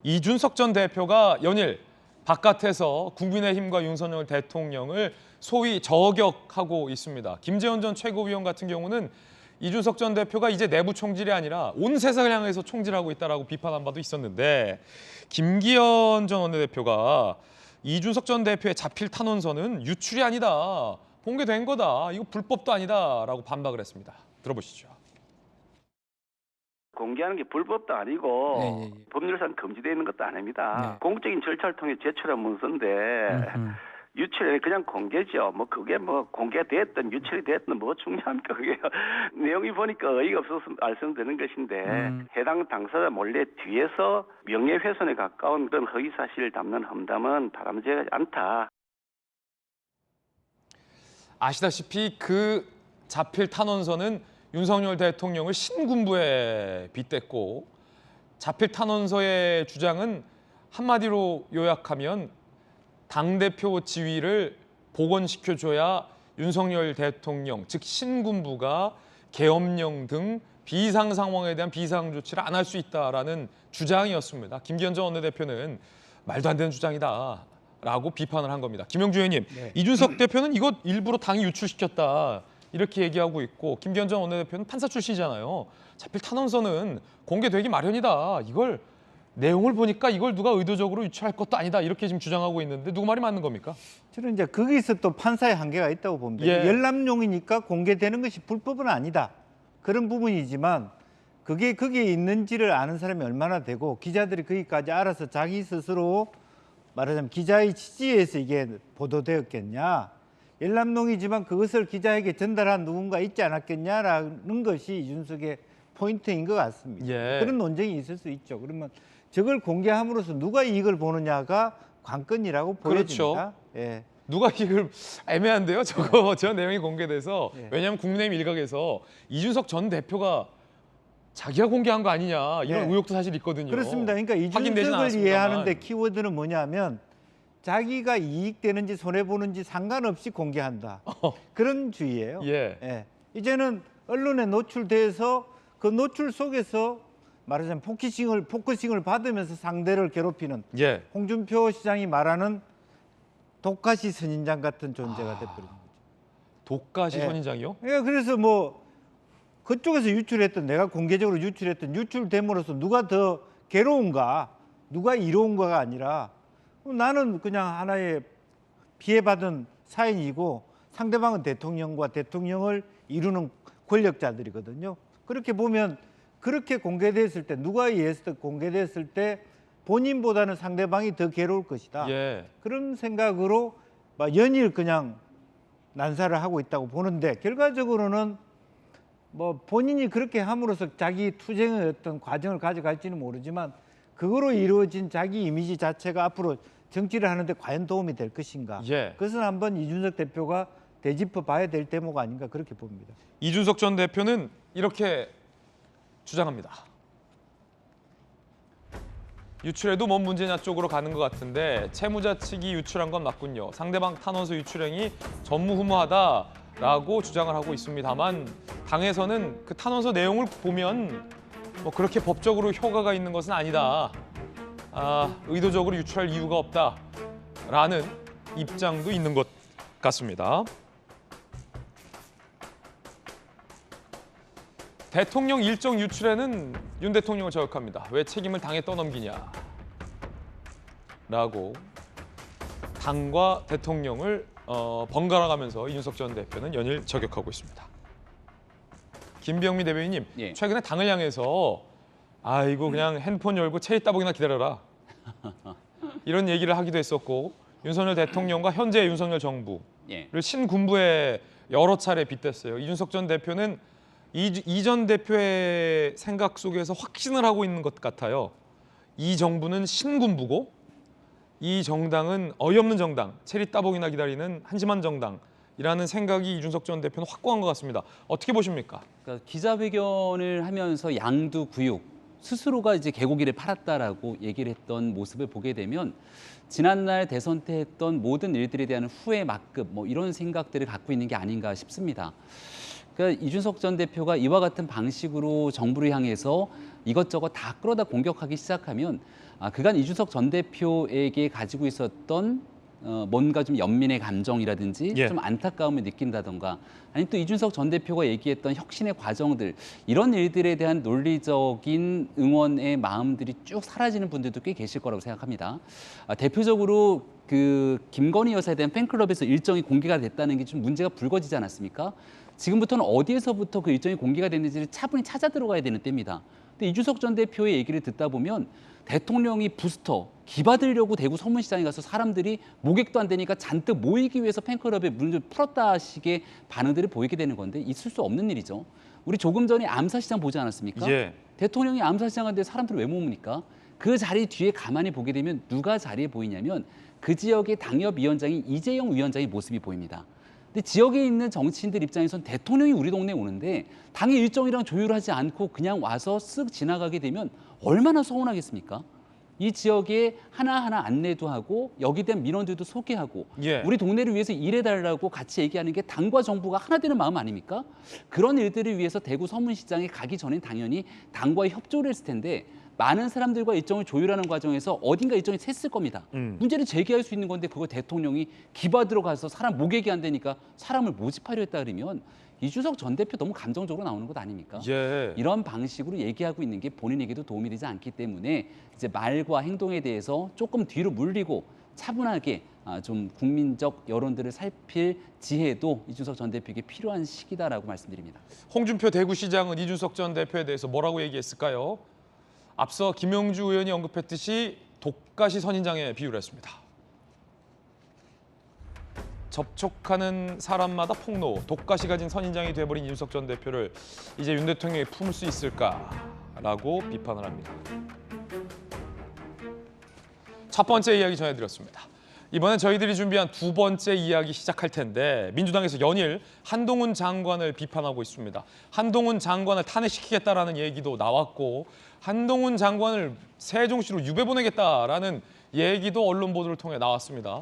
이준석 전 대표가 연일 바깥에서 국민의힘과 윤석열 대통령을 소위 저격하고 있습니다. 김재원 전 최고위원 같은 경우는 이준석 전 대표가 이제 내부 총질이 아니라 온 세상을 향해서 총질하고 있다라고 비판한 바도 있었는데, 김기현 전 원내대표가 이준석 전 대표의 자필 탄원서는 유출이 아니다, 공개된 거다, 이거 불법도 아니다라고 반박을 했습니다. 들어보시죠. 공개하는 게 불법도 아니고 네. 법률상 금지되어 있는 것도 아닙니다. 네. 공적인 절차를 통해 제출한 문서인데 유출이 그냥 공개죠. 뭐 그게 뭐 공개됐든 유출이 됐든 뭐 중요합니까? 그게 내용이 보니까 어이가 없어서 말씀드리는 것인데 해당 당사자 몰래 뒤에서 명예훼손에 가까운 그런 허위사실을 담는 험담은 바람직하지 않다. 아시다시피 그 자필 탄원서는 윤석열 대통령을 신군부에 빗댔고, 자필 탄원서의 주장은 한마디로 요약하면 당대표 지위를 복원시켜줘야 윤석열 대통령, 즉 신군부가 계엄령 등 비상 상황에 대한 비상 조치를 안 할 수 있다라는 주장이었습니다. 김기현 전 원내대표는 말도 안 되는 주장이다라고 비판을 한 겁니다. 김영주 의원님, 네. 이준석 대표는 이것 일부러 당이 유출시켰다, 이렇게 얘기하고 있고, 김기현 전 원내대표는 판사 출신이잖아요. 자필 탄원서는 공개되기 마련이다, 이걸 내용을 보니까 이걸 누가 의도적으로 유출할 것도 아니다, 이렇게 지금 주장하고 있는데 누구 말이 맞는 겁니까? 저는 이제 거기서 또 판사의 한계가 있다고 봅니다. 예. 열람용이니까 공개되는 것이 불법은 아니다, 그런 부분이지만 그게 거기에 있는지를 아는 사람이 얼마나 되고, 기자들이 거기까지 알아서 자기 스스로 말하자면 기자의 취지에서 이게 보도되었겠냐, 열람용이지만 그것을 기자에게 전달한 누군가 있지 않았겠냐라는 것이 이준석의 포인트인 것 같습니다. 예. 그런 논쟁이 있을 수 있죠. 그러면 저걸 공개함으로써 누가 이익을 보느냐가 관건이라고 보여집니다. 그렇죠. 예. 누가 이걸, 애매한데요, 저거. 저 내용이 공개돼서. 예. 왜냐하면 국민의힘 일각에서 이준석 전 대표가 자기가 공개한 거 아니냐, 이런 예. 의혹도 사실 있거든요. 그렇습니다. 그러니까 확인되진 이준석을 않았습니다만. 이해하는데 키워드는 뭐냐면 자기가 이익되는지 손해보는지 상관없이 공개한다, 그런 주의예요. 예. 예. 이제는 언론에 노출돼서 그 노출 속에서 말하자면 포커싱을 받으면서 상대를 괴롭히는 예. 홍준표 시장이 말하는 독가시 선인장 같은 존재가 돼버린 거죠. 독가시 예. 선인장이요? 예, 그래서 뭐 그쪽에서 유출했던, 내가 공개적으로 유출됨으로써 누가 더 괴로운가, 누가 이로운가가 아니라 나는 그냥 하나의 피해받은 사인이고 상대방은 대통령과 대통령을 이루는 권력자들이거든요. 그렇게 보면 그렇게 공개됐을 때, 누가 의해서 공개됐을 때 본인보다는 상대방이 더 괴로울 것이다. 예. 그런 생각으로 막 연일 그냥 난사를 하고 있다고 보는데, 결과적으로는 뭐 본인이 그렇게 함으로써 자기 투쟁의 어떤 과정을 가져갈지는 모르지만 그거로 이루어진 자기 이미지 자체가 앞으로 정치를 하는데 과연 도움이 될 것인가. 예. 그것은 한번 이준석 대표가 되짚어 봐야 될 대목 아닌가, 그렇게 봅니다. 이준석 전 대표는 이렇게 주장합니다. 유출해도 뭔 문제냐 쪽으로 가는 것 같은데, 채무자 측이 유출한 건 맞군요. 상대방 탄원서 유출행위 전무후무하다라고 주장을 하고 있습니다만, 당에서는 그 탄원서 내용을 보면 뭐 그렇게 법적으로 효과가 있는 것은 아니다, 의도적으로 유출할 이유가 없다라는 입장도 있는 것 같습니다. 대통령 일정 유출에는 윤 대통령을 저격합니다. 왜 책임을 당에 떠넘기냐 라고 당과 대통령을 번갈아가면서 이준석 전 대표는 연일 저격하고 있습니다. 김병민 대변인님, 예. 최근에 당을 향해서 아이고 그냥 핸드폰 열고 체리 따봉이나 기다려라, 이런 얘기를 하기도 했었고, 윤석열 대통령과 현재 윤석열 정부를 예. 신군부에 여러 차례 빗댔어요. 이준석 전 대표는 이 전 대표의 생각 속에서 확신을 하고 있는 것 같아요. 이 정부는 신군부고 이 정당은 어이없는 정당, 체리 따봉이나 기다리는 한심한 정당이라는 생각이 이준석 전 대표는 확고한 것 같습니다. 어떻게 보십니까? 그러니까 기자회견을 하면서 양두구육, 스스로가 이제 개고기를 팔았다라고 얘기를 했던 모습을 보게 되면 지난날 대선 때 했던 모든 일들에 대한 후회 막급, 뭐 이런 생각들을 갖고 있는 게 아닌가 싶습니다. 그러니까 이준석 전 대표가 이와 같은 방식으로 정부를 향해서 이것저것 다 끌어다 공격하기 시작하면 그간 이준석 전 대표에게 가지고 있었던 뭔가 좀 연민의 감정이라든지 예. 좀 안타까움을 느낀다던가 아니 또 이준석 전 대표가 얘기했던 혁신의 과정들 이런 일들에 대한 논리적인 응원의 마음들이 쭉 사라지는 분들도 꽤 계실 거라고 생각합니다. 대표적으로 그 김건희 여사에 대한 팬클럽에서 일정이 공개가 됐다는 게 좀 문제가 불거지지 않았습니까? 지금부터는 어디에서부터 그 일정이 공개가 됐는지를 차분히 찾아 들어가야 되는 때입니다. 근데 이준석 전 대표의 얘기를 듣다 보면 대통령이 부스터 기받으려고 대구 서문시장에 가서 사람들이 모객도 안 되니까 잔뜩 모이기 위해서 팬클럽에 문을 풀었다 식의 반응들을 보이게 되는 건데 있을 수 없는 일이죠. 우리 조금 전에 암사시장 보지 않았습니까? 예. 대통령이 암사시장 하는데 사람들을 왜 모으니까? 그 자리 뒤에 가만히 보게 되면 누가 자리에 보이냐면 그 지역의 당협위원장인 이재용 위원장의 모습이 보입니다. 근데 지역에 있는 정치인들 입장에선 대통령이 우리 동네에 오는데 당의 일정이랑 조율하지 않고 그냥 와서 쓱 지나가게 되면 얼마나 서운하겠습니까? 이 지역에 하나하나 안내도 하고 여기 된 민원들도 소개하고 예. 우리 동네를 위해서 일해달라고 같이 얘기하는 게 당과 정부가 하나 되는 마음 아닙니까? 그런 일들을 위해서 대구 서문시장에 가기 전엔 당연히 당과의 협조를 했을 텐데 많은 사람들과 일정을 조율하는 과정에서 어딘가 일정이 샜을 겁니다. 문제를 제기할 수 있는 건데 그걸 대통령이 기받으러 가서 사람 모객이 안 되니까 사람을 모집하려 했다 그러면 이준석 전 대표 너무 감정적으로 나오는 것 아닙니까? 예. 이런 방식으로 얘기하고 있는 게 본인에게도 도움이 되지 않기 때문에 이제 말과 행동에 대해서 조금 뒤로 물리고 차분하게 좀 국민적 여론들을 살필 지혜도 이준석 전 대표에게 필요한 시기다라고 말씀드립니다. 홍준표 대구시장은 이준석 전 대표에 대해서 뭐라고 얘기했을까요? 앞서 김영주 의원이 언급했듯이 독가시 선인장에 비유를 했습니다. 접촉하는 사람마다 폭로, 독가시 가진 선인장이 돼버린 이준석 전 대표를 이제 윤 대통령이 품을 수 있을까라고 비판을 합니다. 첫 번째 이야기 전해드렸습니다. 이번엔 저희들이 준비한 두 번째 이야기 시작할 텐데 민주당에서 연일 한동훈 장관을 비판하고 있습니다. 한동훈 장관을 탄핵시키겠다라는 얘기도 나왔고 한동훈 장관을 세종시로 유배 보내겠다라는 얘기도 언론 보도를 통해 나왔습니다.